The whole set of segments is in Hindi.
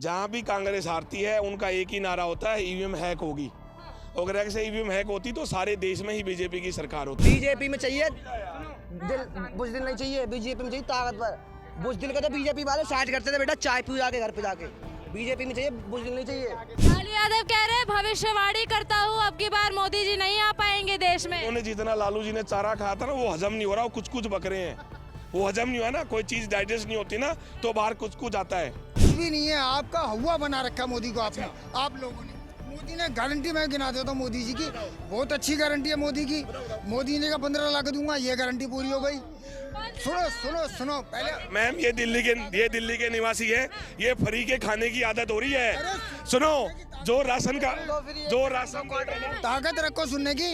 जहाँ भी कांग्रेस हारती है उनका एक ही नारा होता है, ईवीएम हैक होगी। अगर ऐसे ईवीएम हैक होती तो सारे देश में ही बीजेपी की सरकार होती। बीजेपी में चाहिए बुजदिल नहीं चाहिए, बीजेपी में चाहिए ताकतवर। बुजदिल का तो बीजेपी वाले साइड करते थे बेटा, चाय पी जाके घर पे जाके। बीजेपी में चाहिए, बुजदिल नहीं चाहिए। लालू यादव कह रहे हैं भविष्यवाणी करता हूँ, अब की बार मोदी जी नहीं आ पाएंगे देश में। उन्होंने जितना लालू जी ने चारा खाया था ना वो हजम नहीं हो रहा, वो कुछ कुछ बक रहे हैं, वो हजम नहीं हुआ ना। कोई चीज डाइजेस्ट नहीं होती ना तो बाहर कुछ कुछ आता है। कुछ भी नहीं है, आपका हुआ बना रखा मोदी को आपने, आप लोगों ने। मोदी ने गारंटी मैं गिना देता हूँ मोदी जी की, बहुत अच्छी गारंटी है मोदी की। मोदी ने का 15 लाख दूंगा, ये गारंटी पूरी हो गई। सुनो सुनो सुनो पहले मैम ये दिल्ली के निवासी है, ये फ्री के खाने की आदत हो रही है। सुनो जो राशन ताकत रखो सुनने की।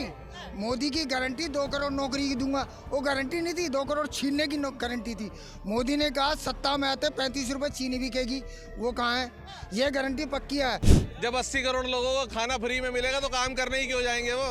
मोदी की गारंटी 2 करोड़ नौकरी की दूंगा, वो गारंटी नहीं थी, 2 करोड़ छीनने की गारंटी थी। मोदी ने कहा सत्ता में आते 35 रुपए चीनी बिकेगी, वो कहाँ है? ये गारंटी पक्की है। जब 80 करोड़ लोगों को खाना फ्री में मिलेगा तो काम करने ही क्यों जाएंगे वो?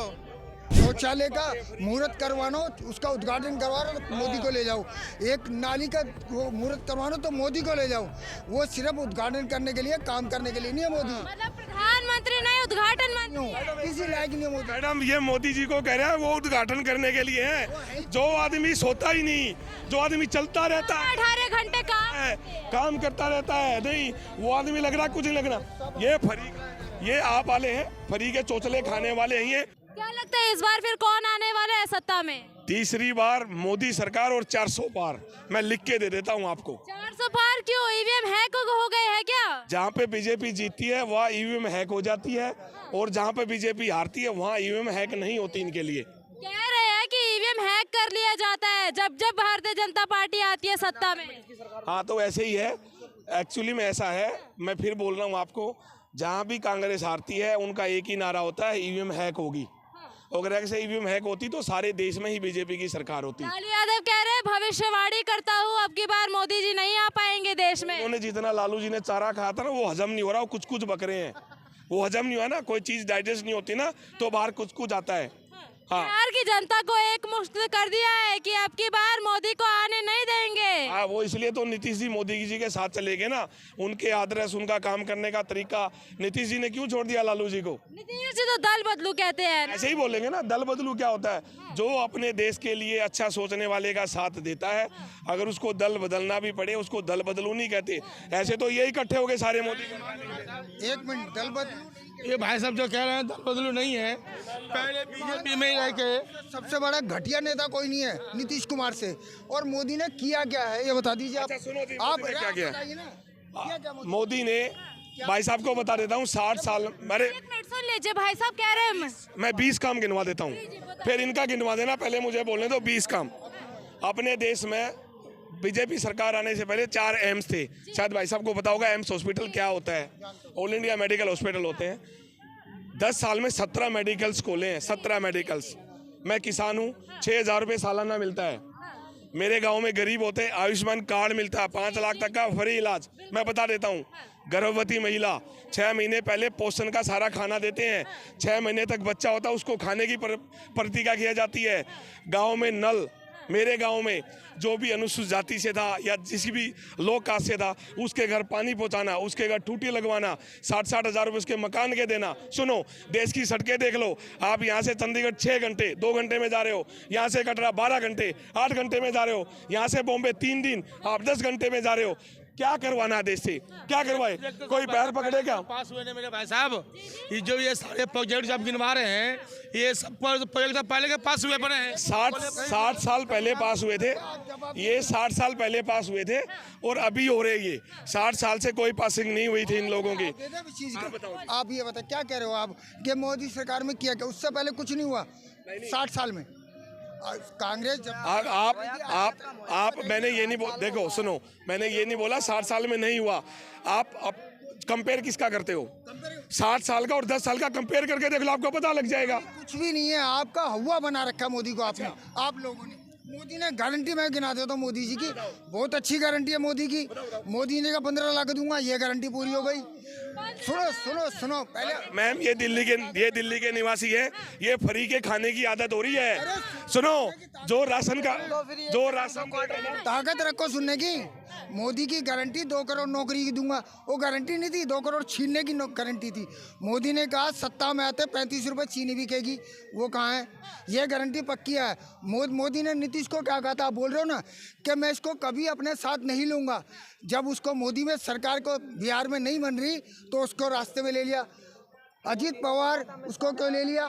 शौचालय का मुहूर्त करवानो, उसका उद्घाटन करवानो तो मोदी को ले जाओ। एक नाली का वो मुहूर्त करवानो तो मोदी को ले जाओ। वो सिर्फ उद्घाटन करने के लिए, काम करने के लिए नहीं है मोदी। मतलब प्रधानमंत्री नहीं, उद्घाटन मंत्री किसी लायक नहीं है मोदी। मैडम ये मोदी जी को कह रहे हैं वो उद्घाटन करने के लिए है। जो आदमी सोता ही नहीं, जो आदमी चलता रहता है, 18 घंटे काम करता रहता है, नहीं वो आदमी लग रहा कुछ नहीं लगना। ये आप वाले हैं, फ्री के चोचले खाने वाले ही हैं। क्या लगता है इस बार फिर कौन आने वाला है सत्ता में? तीसरी बार मोदी सरकार और 400 पार। मैं लिख के दे देता हूँ आपको। 400 पार क्यों? ईवीएम हैक हो गए हैं क्या? जहाँ पे बीजेपी जीतती है वहाँ ईवीएम हैक हो जाती है, और जहाँ पे बीजेपी हारती है वहाँ ईवीएम हैक नहीं होती इनके लिए। कह रहे हैं कि ईवीएम हैक कर लिया जाता है जब भारतीय जनता पार्टी आती है सत्ता में। हाँ तो ऐसे ही है, एक्चुअली में ऐसा है। मैं फिर बोल रहा हूँ आपको, जहाँ भी कांग्रेस हारती है उनका एक ही नारा होता है, ईवीएम हैक होगी। अगर ऐसे ईवीएम हैक होती तो सारे देश में ही बीजेपी की सरकार होती। लालू यादव कह रहे हैं भविष्यवाणी करता हूँ, अब की बार मोदी जी नहीं आ पाएंगे देश में। उन्होंने जितना लालू जी ने चारा खाया था ना वो हजम नहीं हो रहा, वो कुछ कुछ बक रहे हैं, वो हजम नहीं हुआ ना। कोई चीज डाइजेस्ट नहीं होती ना तो बाहर कुछ कुछ आता है। हाँ बिहार की जनता को एक मुश्त कर दिया है कि अब की बार मोदी को आने नहीं देंगे। हाँ वो इसलिए तो नीतीश जी मोदी जी के साथ चले गए ना। उनके आदर्श, उनका काम करने का तरीका, नीतीश जी ने क्यों छोड़ दिया लालू जी को? नीतीश जी तो दल बदलू कहते हैं। ऐसे ही बोलेंगे ना, दल बदलू क्या होता है? जो अपने देश के लिए अच्छा सोचने वाले का साथ देता है, अगर उसको दल बदलना भी पड़े उसको दल बदलू नहीं कहते। ऐसे तो ये इकट्ठे हो गए सारे मोदी। एक मिनट, दल बदलू ये भाई साहब जो कह रहे हैं दल बदलू नहीं है, पहले बीजेपी में ही रह के। सबसे बड़ा घटिया नेता कोई नहीं है नीतीश कुमार से। और मोदी ने किया क्या है ये बता दीजिए आप। सुनो जी, आप मोदी ने क्या किया? बताइए ना, किया क्या मोदी ने, भाई साहब को बता देता हूँ, 60 साल मेरे, एक मिनट सुन लीजिए, भाई साहब कह रहे हैं। मैं 20 काम गिनवा देता हूँ, फिर इनका गिनवा देना। पहले मुझे बोलने दो 20 काम। अपने देश में बीजेपी सरकार आने से पहले 4 एम्स थे। शायद भाई साहब को पता होगा एम्स हॉस्पिटल क्या होता है। ऑल इंडिया मेडिकल हॉस्पिटल होते हैं। 10 साल में 17 मेडिकल्स खोले हैं, 17 मेडिकल्स। मैं किसान हूँ, 6,000 रुपये सालाना मिलता है। मेरे गांव में गरीब होते हैं, आयुष्मान कार्ड मिलता है, 5 लाख तक का फ्री इलाज। मैं बता देता हूँ, गर्भवती महिला 6 महीने पहले पोषण का सारा खाना देते हैं। 6 महीने तक बच्चा होता है उसको खाने की प्रतिज्ञा की जाती है। गाँव में नल, मेरे गांव में जो भी अनुसूचित जाति से था या किसी भी लोक कास्ट से था उसके घर पानी पहुंचाना, उसके घर टूटी लगवाना, 60-60 हज़ार रुपये उसके मकान के देना। सुनो, देश की सड़कें देख लो। आप यहाँ से चंडीगढ़ 6 घंटे 2 घंटे में जा रहे हो, यहाँ से कटरा 12 घंटे 8 घंटे में जा रहे हो, यहाँ से बॉम्बे 3 दिन आप 10 घंटे में जा रहे हो। क्या करवाना देश से? क्या करवाए? कोई पैर पकड़े क्या? पास हुए ने मेरे भाई साहब, ये जो ये सारे प्रोजेक्ट जब गिनवा रहे हैं, ये सब प्रोजेक्ट पहले के पास हुए पड़े हैं। 60 साल पहले पास हुए थे ये, 60 साल पहले पास हुए थे और अभी हो रहे ये। 60 साल से कोई पासिंग नहीं हुई थी इन लोगों की। आप ये बताए क्या कह रहे हो आप कि मोदी सरकार में किया क्या? उससे पहले कुछ नहीं हुआ 60 साल में। कांग्रेस जब आप मैंने ये नहीं देखो सुनो, मैंने ये नहीं बोला 60 साल में नहीं हुआ। आप कंपेयर किसका करते हो? 60 साल का और 10 साल का कंपेयर करके देख लो, आपको पता लग जाएगा। कुछ भी नहीं है, आपका हुआ बना रखा मोदी को आपने, आप लोगों ने। मोदी ने गारंटी मैं गिना देता हूँ मोदी जी की, बहुत अच्छी गारंटी है मोदी की। मोदी ने का 15 लाख दूंगा, ये गारंटी पूरी हो गई। सुनो सुनो सुनो पहले मैम ये दिल्ली के निवासी है, ये फ्री के खाने की आदत हो रही है। सुनो, जो राशन ताकत रखो सुनने की। मोदी की गारंटी 2 करोड़ नौकरी की दूंगा, वो गारंटी नहीं थी, 2 करोड़ छीनने की गारंटी थी। मोदी ने कहा सत्ता में आते 35 रुपए चीनी बिकेगी, वो कहाँ है? ये गारंटी पक्की है। मोदी ने नीतीश को क्या कहा था, आप बोल रहे हो ना कि मैं इसको कभी अपने साथ नहीं लूंगा। जब उसको मोदी में सरकार को बिहार में नहीं बन रही तो उसको रास्ते में ले लिया। अजीत पवार उसको क्यों ले लिया,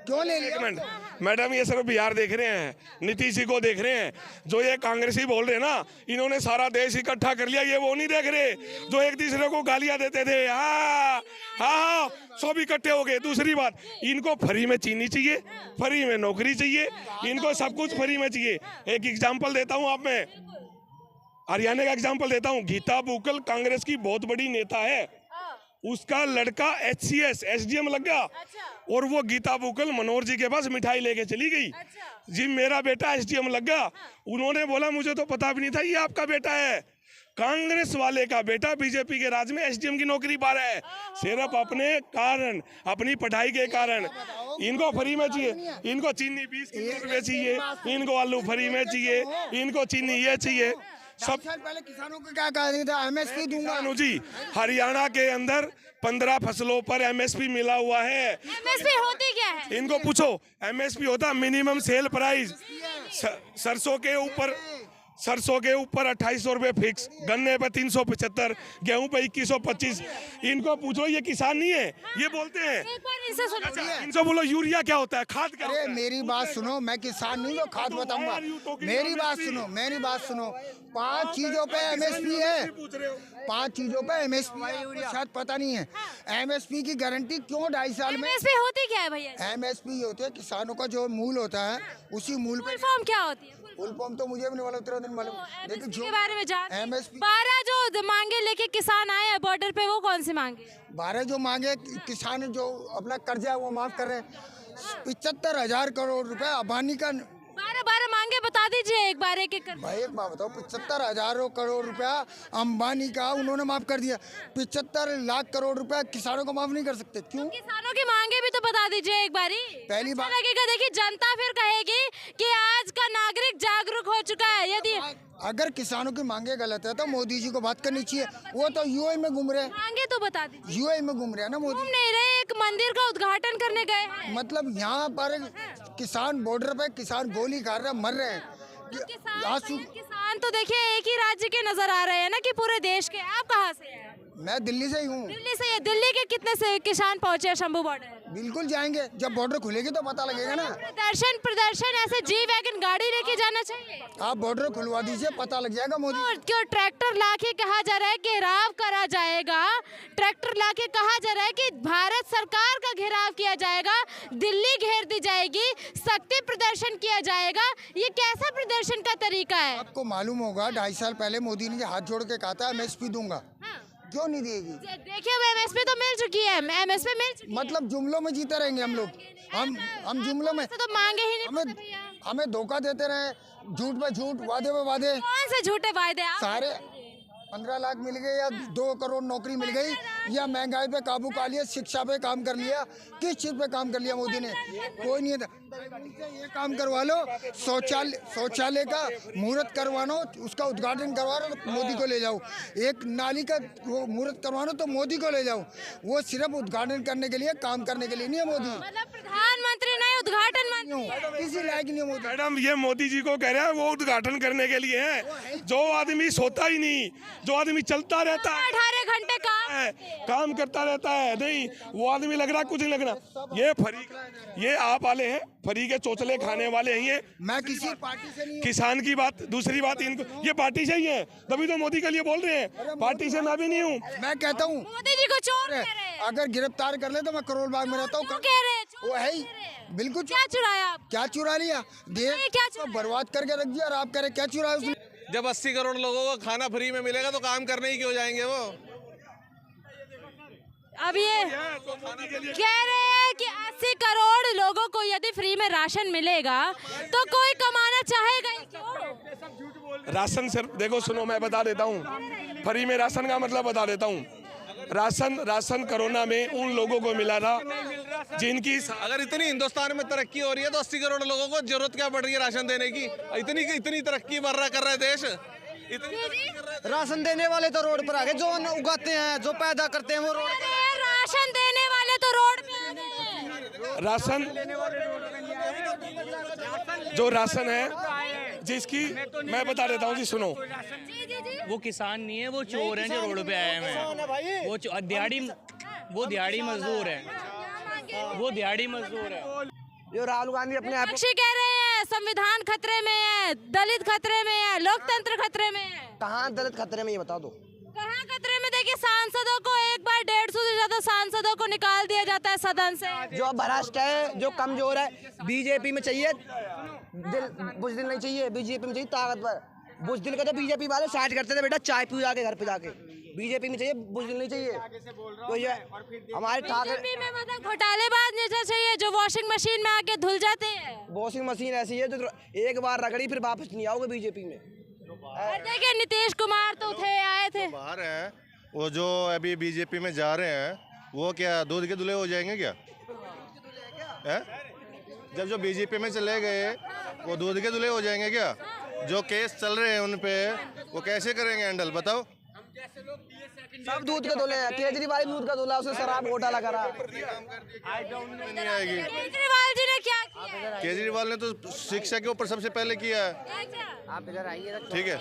क्यों ले लिया? एक मिनट मैडम, ये सिर्फ बिहार देख रहे हैं, नीतीश जी को देख रहे हैं। जो ये कांग्रेसी बोल रहे हैं ना, इन्होंने सारा देश इकट्ठा कर लिया, ये वो नहीं देख रहे जो एक दूसरे को गालियां देते थे। हाँ हाँ, सब इकट्ठे हो गए। दूसरी बात, इनको फ्री में चीनी चाहिए, फ्री में नौकरी चाहिए, इनको सब कुछ फ्री में चाहिए। एक एग्जाम्पल देता हूँ, आप मैं हरियाणा का एग्जाम्पल देता हूँ। गीता बुकल कांग्रेस की बहुत बड़ी नेता है, उसका लड़का HCS SDM लग गया। और वो गीता बुकल मनोहर जी के पास मिठाई लेके चली गई। जी मेरा बेटा SDM लग गया। उन्होंने बोला मुझे तो पता भी नहीं था ये आपका बेटा है। कांग्रेस वाले का बेटा बीजेपी के राज में SDM की नौकरी पा रहा है, सिर्फ अपने कारण, अपनी पढ़ाई के कारण। इनको फ्री में चाहिए, इनको चीनी 20 रुपए चाहिए, इनको आलू फ्री में चाहिए, इनको चीनी ये चाहिए। सब साल पहले किसानों को क्या कहा था, MSP दूंगा। जी हरियाणा के अंदर 15 फसलों पर MSP मिला हुआ है। MSP होती क्या है? इनको पूछो, MSP होता मिनिमम सेल प्राइस। सरसों के ऊपर 2800 रुपए फिक्स, गन्ने पे 375, गेहूं पे 2125। इनको पूछो, ये किसान नहीं है, ये बोलते हैं। एक बार इनसे सुनो। इनसे बोलो यूरिया क्या होता है, खाद क्या होता अरे है? मेरी बात सुनो, मैं किसान नहीं हूँ, खाद बताऊंगा। मेरी बात सुनो, 5 चीजों पे MSP है, 5 चीजों पे MSP है, शायद पता नहीं है। MSP की गारंटी क्यों 2.5 साल में? MSP होती क्या है भैया? MSP होती है किसानों का जो मूल होता है, उसी मूल पे। फुल फॉर्म क्या होती है? फुल फॉर्म तो मुझे भी नहीं मालूम, 13 दिन मालूम। लेकिन MSP जो के बारे में जान MSP 12 जो मांगे लेके किसान आए हैं बॉर्डर पे, वो कौन सी मांगे? 12 जो मांगे किसान जो अपना कर्जा है वो माफ कर रहे हैं। 75,000 करोड़ रुपए अबानी का। 12 मांगे बता दीजिए एक बार, एक एक कर। भाई एक बात बताओ, 75,000 करोड़ रुपया अंबानी का उन्होंने माफ कर दिया, 75 लाख करोड़ रुपया किसानों को माफ नहीं कर सकते, क्यों? किसानों की मांगे भी तो बता दीजिए एक बारी। पहली बात लगेगा, देखिए जनता फिर कहेगी कि आज का नागरिक जागरूक हो चुका है। यदि अगर किसानों की मांगे गलत है तो मोदी जी को बात करनी चाहिए। वो तो UAE में घूम रहे हैं, मांगे तो बता दीजिए। UAE में घूम रहे हैं ना मोदी। घूम नहीं रहे, एक मंदिर का उद्घाटन करने गए हैं। मतलब यहाँ पर किसान बॉर्डर पे किसान गोली खा रहे हैं, मर रहे हैं। किसान तो देखिए एक ही राज्य के नजर आ रहे हैं ना कि पूरे देश के। आप कहाँ से हैं? मैं दिल्ली से ही हूँ। दिल्ली से? दिल्ली के कितने से किसान पहुँचे शंभू बॉर्डर? बिल्कुल जाएंगे, जब बॉर्डर खुलेगी तो पता लगेगा ना। प्रदर्शन ऐसे G-वैगन गाड़ी लेके जाना चाहिए। आप बॉर्डर खुलवा दीजिए, पता लग जाएगा मोदी। और क्यों ट्रैक्टर लाके कहा जा रहा है घेराव करा जाएगा? ट्रैक्टर लाके कहा जा रहा है कि भारत सरकार का घेराव किया जाएगा, दिल्ली घेर दी जाएगी, शक्ति प्रदर्शन किया जाएगा। ये कैसा प्रदर्शन का तरीका है? आपको मालूम होगा 2.5 साल पहले मोदी ने हाथ जोड़ के कहा था MSP दूंगा, क्यों नहीं देगी? देखिए MSP तो मिल चुकी है, MSP मिल चुकी है। मतलब जुमलों में जीते रहेंगे हम लोग, हम जुमलों में। तो मांगे ही नहीं। हमें धोखा देते रहे, झूठ पे झूठ, वादे पे वादे। कौन से झूठे वायदे? सारे 15 लाख मिल गए या 2 करोड़ नौकरी मिल गई, या महंगाई पे काबू पा लिया, शिक्षा पे काम कर लिया, किस चीज पे काम कर लिया मोदी ने? कोई नहीं था। ये काम करवा लो, शौचालय का मुहूर्त करवानो, उसका उद्घाटन करवा लो तो मोदी को ले जाओ। एक नाली का वो मुहूर्त करवानो तो मोदी को ले जाओ। वो सिर्फ उद्घाटन करने के लिए, काम करने के लिए नहीं है मोदी। मतलब प्रधानमंत्री नहीं, उद्घाटन मंत्री। किसी लायक नहीं है मोदी। मैडम ये मोदी जी को कह रहे हैं वो उद्घाटन करने के लिए है। जो आदमी सोता ही नहीं, जो आदमी चलता रहता है, 18 घंटे काम करता रहता है, नहीं वो आदमी लग रहा कुछ नहीं लगना। ये फ्री, ये आप वाले हैं फ्री के चोचले खाने वाले ही हैं। मैं किसी पार्टी से नहीं हूं। किसान की बात, दूसरी बात इनको, ये पार्टी से ही है, तभी तो मोदी के लिए बोल रहे हैं। पार्टी से मैं भी नहीं हूँ। मैं कहता हूँ मोदी जी को चोर कह रहे हैं। अगर गिरफ्तार कर ले तो मैं करोल बाग में रहता हूँ। क्यों कह रहे हैं? चोर वो है ही, कह रहे हैं। बिल्कुल। क्या चुराया आप? क्या चुरा लिया? देश क्या को बर्बाद करके रख दिया, और आप कह रहे क्या चुराया उसने? जब 80 करोड़ लोगों को खाना फ्री में मिलेगा तो काम करने ही क्यों जाएंगे वो? अब ये कह रहे हैं कि 80 करोड़ लोगों को यदि फ्री में राशन मिलेगा तो कोई कमाना चाहेगा ही क्यों? राशन सिर्फ देखो, सुनो मैं बता देता हूँ, फ्री में राशन का मतलब बता देता हूँ। राशन कोरोना में उन लोगों को मिला था जिनकी अगर इतनी हिंदुस्तान में तरक्की हो रही है तो 80 करोड़ लोगों को जरूरत क्या पड़ रही है राशन देने की? इतनी तरक्की कर रहा है देश, इतनी तरक्की कर रहा है। राशन देने वाले तो रोड पर आ गए, जो उगाते हैं जो पैदा करते हैं वो रोड पर। राशन देने वाले तो रोड पे आ गए। राशन है जिसकी मैं बता देता हूँ जी, सुनो। वो किसान नहीं है, वो चोर हैं जो रोड पे आए हुए हैं। वो दिहाड़ी मजदूर है, वो दिहाड़ी मजदूर है। जो राहुल गांधी अपने आप विपक्षी कह रहे हैं संविधान खतरे में है, दलित खतरे में है, लोकतंत्र खतरे में है। कहाँ दलित खतरे में, ये बता दो। कहाँ खतरे में? देखिए सांसदों को एक बार 150 से ज्यादा सांसदों को निकाल दिया जाता है सदन से। जो भ्रष्ट है, जो कमजोर है, बीजेपी में चाहिए बुजदिल नहीं चाहिए, बीजेपी में चाहिए ताकतवर। बुजदिल का तो बीजेपी वाले साइड करते थे बेटा, चाय पी जाके घर पे जाके। बीजेपी में चाहिए बुजदिल नहीं चाहिए। तो ये हमारे ठाकरे बीजेपी में मतलब घोटालेबाज नेता चाहिए जो वॉशिंग मशीन में आके धुल जाते हैं। वॉशिंग मशीन ऐसी है जो एक बार रगड़ी फिर वापस नहीं आओगे बीजेपी में। और देखिए नीतीश कुमार तो आए थे बाहर हैं, वो जो अभी बीजेपी में जा रहे हैं वो क्या दूध के दूल्हे हो जाएंगे क्या? हैं? जब जो बीजेपी में चले गए वो दूध के दूल्हे हो जाएंगे क्या? जो केस चल रहे हैं उन पे वो कैसे करेंगे हैंडल, बताओ? सब दूध का दूल्हे हैं। केजरीवाल दूध का दूल्हा, उसने शराब घोटाला करा। नहीं आएगी। केजरीवाल जी ने क्या किया? केजरीवाल ने तो शिक्षा के ऊपर सबसे पहले किया है। आप इधर आइए। ठीक है,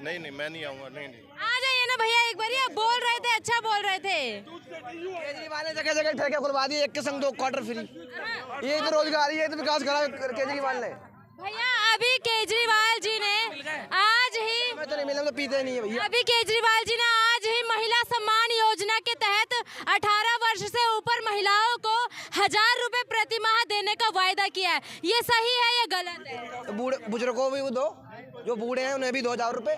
नहीं मैं नहीं आऊँगा। नहीं आ जाइए ना भैया, एक बार आप बोल रहे थे, अच्छा बोल रहे थे। केजरीवाल ने जगह जगह ठेके खुलवा दिए, एक के संग 2 क्वार्टर फ्री। ये तो रोजगार, ये तो विकास करा केजरीवाल ने। भैया अभी केजरीवाल जी ने आज ही मैं तो नहीं मिला, तो पीते नहीं है भैया। अभी केजरीवाल जी ने आज ही महिला सम्मान योजना के तहत 18 वर्ष से ऊपर महिलाओं को 1000 रुपए प्रति माह देने का वायदा किया है। ये सही है या गलत है? बूढ़े बुजुर्गों को भी वो दो, जो बूढ़े हैं उन्हें भी 2000 रुपए।